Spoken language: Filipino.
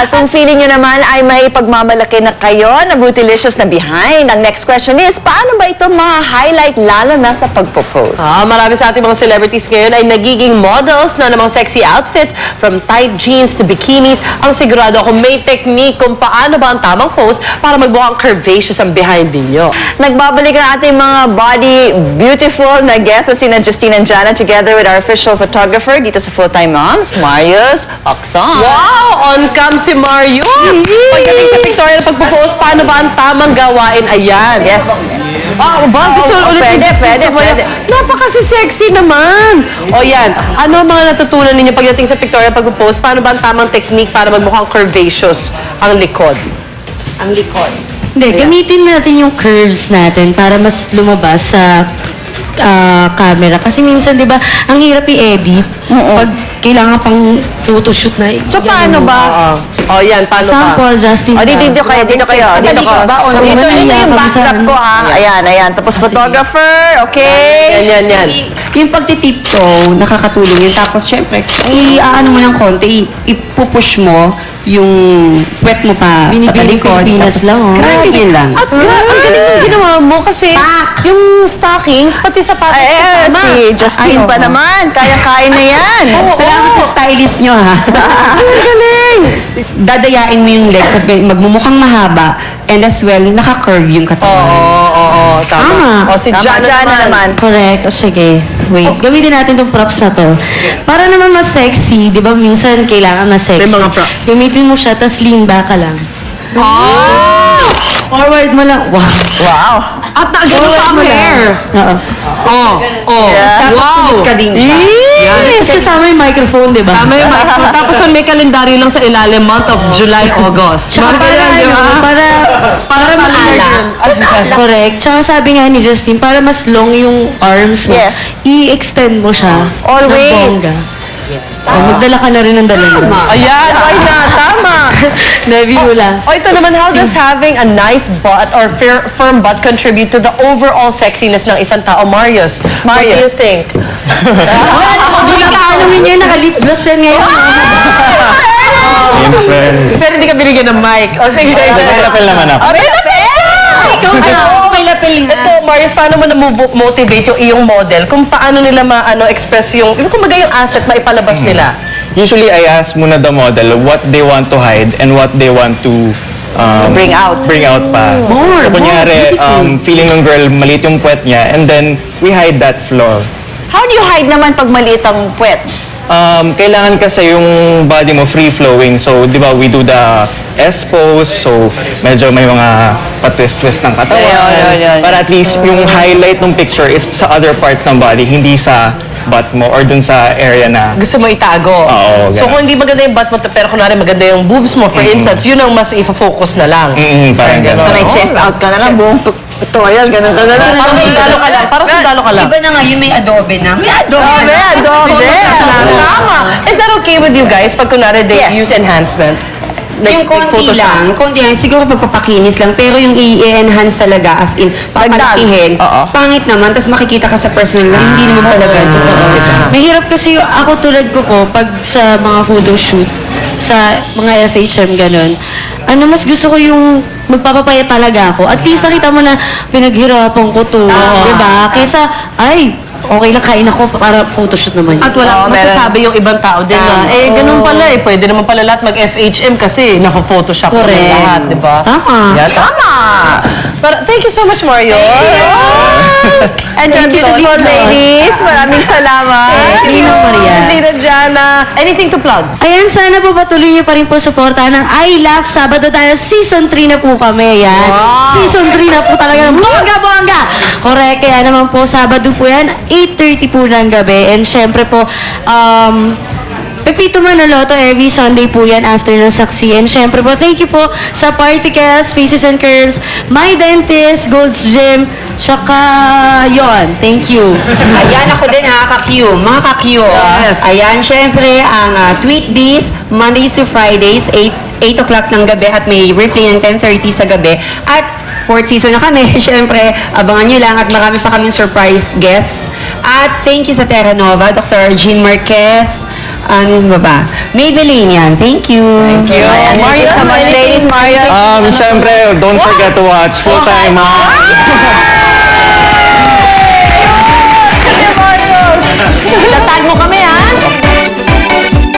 At kung feeling nyo naman ay may pagmamalaki na kayo na Bootylicious na behind, ang next question is, paano ba ito ma-highlight lalo na sa pagpo-post? Marami sa ating mga celebrities ngayon ay nagiging models na ng mga sexy outfits, from tight jeans to bikinis. Ang sigurado ako may technique kung paano ba ang tamang pose para magmukhang curvaceous ang behind ninyo. Nagbabalik ang ating mga body beautiful na guests na sina Justine and Jana together with our official photographer dito sa Full Time Moms, Marius Oxon. Wow! On cam si Marius! Pagdating sa pictorial pagpo-post, paano ba ang tamang gawain? Ayan. Yes. Gusto ulit Pwede. Napakasi-sexy naman. O yan, ano ang mga natutunan ninyo pagdating sa pictorial pagpo-post? Paano ba ang tamang technique para magmukhang curvaceous ang likod? Ang likod. Hindi, gamitin natin yung curves natin para mas lumabas sa camera. Kasi minsan, di ba, ang hirap i-edit pag kailangan pang photoshoot na. So, paano ba? Yan, paano ba? Sample, Justin. Dito kayo. Dito yung backdrop ko, ha? Ayan. Tapos photographer, okay? Yan. Yung pagtitiptoe, nakakatulong yun. Tapos, syempre, i-ano mo ng konti, ipupush mo yung puwet mo pa Binibining patalikod. Pilipinas lang, oh. Grabe yun lang. At ang galing yung ginawa mo kasi yung stockings, pati sapatos kasama. Si Justine Ay, pa oo. naman. Kaya-kaya na yan. Salamat sa stylist nyo, ha? Galing! Dadayain mo yung legs, magmumukhang mahaba, and as well, naka-curve yung katawan. Oo, tama. O si Jana naman. Correct. O sige, wait. Gamitin natin itong props na to. Para naman mas sexy, di ba minsan kailangan mas sexy. May mga props. Gamitin mo siya, tas lean back ka lang. Forward mo lang. Wow. At nagano pa ang hair. Oo. Tapos ka din siya. Tapos kasama yung microphone, di ba? Tama yung microphone. Tapos may kalendaryo lang sa ilalim, month of July, August. Tsaka para maalala. Correct. Tsaka sabi nga ni Justin, para mas long yung arms mo, Yes. i-extend mo siya. Always. ng bongga. Magdala ka na rin ng dala. Ayan, why not? Tama. Nebula. Ito naman, how does having a nice butt or firm butt contribute to the overall sexiness ng isang tao? Marius, what do you think? Ano yun, nakalip gloss yan ngayon. Influence. Pero hindi ka binigyan ng mic. O sige. Lapel naman ako. Ikaw na. May lapel nga. Ito, Marius, paano mo na-motivate yung iyong model kung paano nila express yung, kumbaga yung asset maipalabas nila? Usually, I ask muna the model what they want to hide and what they want to Bring out. Bring out pa. So, kunyari, feeling ng girl, maliit yung puwet niya, and then we hide that flaw. How do you hide naman pag maliit ang puwet? Kailangan kasi yung body mo free-flowing. So, di ba, we do the S-pose. So, medyo may mga patwist-twist ng katawan. Yan. Para at least yung highlight ng picture is sa other parts ng body, hindi sa butt mo or dun sa area na... Gusto mo itago. Oo, So ganun. kung hindi maganda yung butt mo, pero kunwari maganda yung boobs mo, for instance, yun ang mas i-focus na lang. Parang gano'n. May chest out ka na lang, buong tutorial, ganun. Parang sundalo ka lang. Parang sundalo ka lang. Iba na nga, yung may adobe na. May adobe. Tama. Is that okay with you guys pag kunwari they Yes. use enhancement? Yung konti lang, siguro pagpapakinis lang, pero yung i-enhance talaga, as in, papalakihin, Oo. pangit naman, tapos makikita ka sa personal na hindi naman pala ganito. Mahirap kasi ako tulad ko po, pag sa mga photo shoot, sa mga FHM ganun, mas gusto ko yung magpapapaya talaga ako. At least nakita mo na pinaghirapan ko to. Diba? Kaysa, okay lang kain ako para photoshoot naman yun. At wala masasabi yung ibang tao din na, ganun pala pwede naman pala lahat mag-FHM kasi naka-photoshop naman Correct. lahat, di ba? Tama. Yan, tama! But thank you so much, Mario. And Thank you sa beautiful Diplos. ladies, maraming salamat. Thank you, Maria. Zina, Jana. Anything to plug? Ayan, sana po patuloy niyo pa rin po suportahan ng I Love Sabado dahil Season 3 na po kami. Ayan. Season 3 na po talaga ng bongga-bongga. Correct. Kaya naman po, Sabado po yan, 8:30 po ng gabi. And syempre po, Pepito Manaloto every Sunday po yan after ng saksi. And syempre po, thank you po sa Particles, Faces and Curves, My Dentist, Gold's Gym, tsaka yon. Thank you. Ayan ako din ha, ka-Q. Mga ka-Q. Yes. Ayan, syempre, ang Tweet This, Mondays to Fridays, 8 o'clock ng gabi at may replay ng 10:30 sa gabi. At 4th season na kami. Syempre, abangan nyo lang at marami pa kaming surprise guests. At thank you sa Terra Nova, Dr. Jean Marquez, Ano ba ba? Maybelline yan. Thank you. Thank you. Marius, so much, ladies. Marius. Siyempre, don't forget to watch Full Time Mom.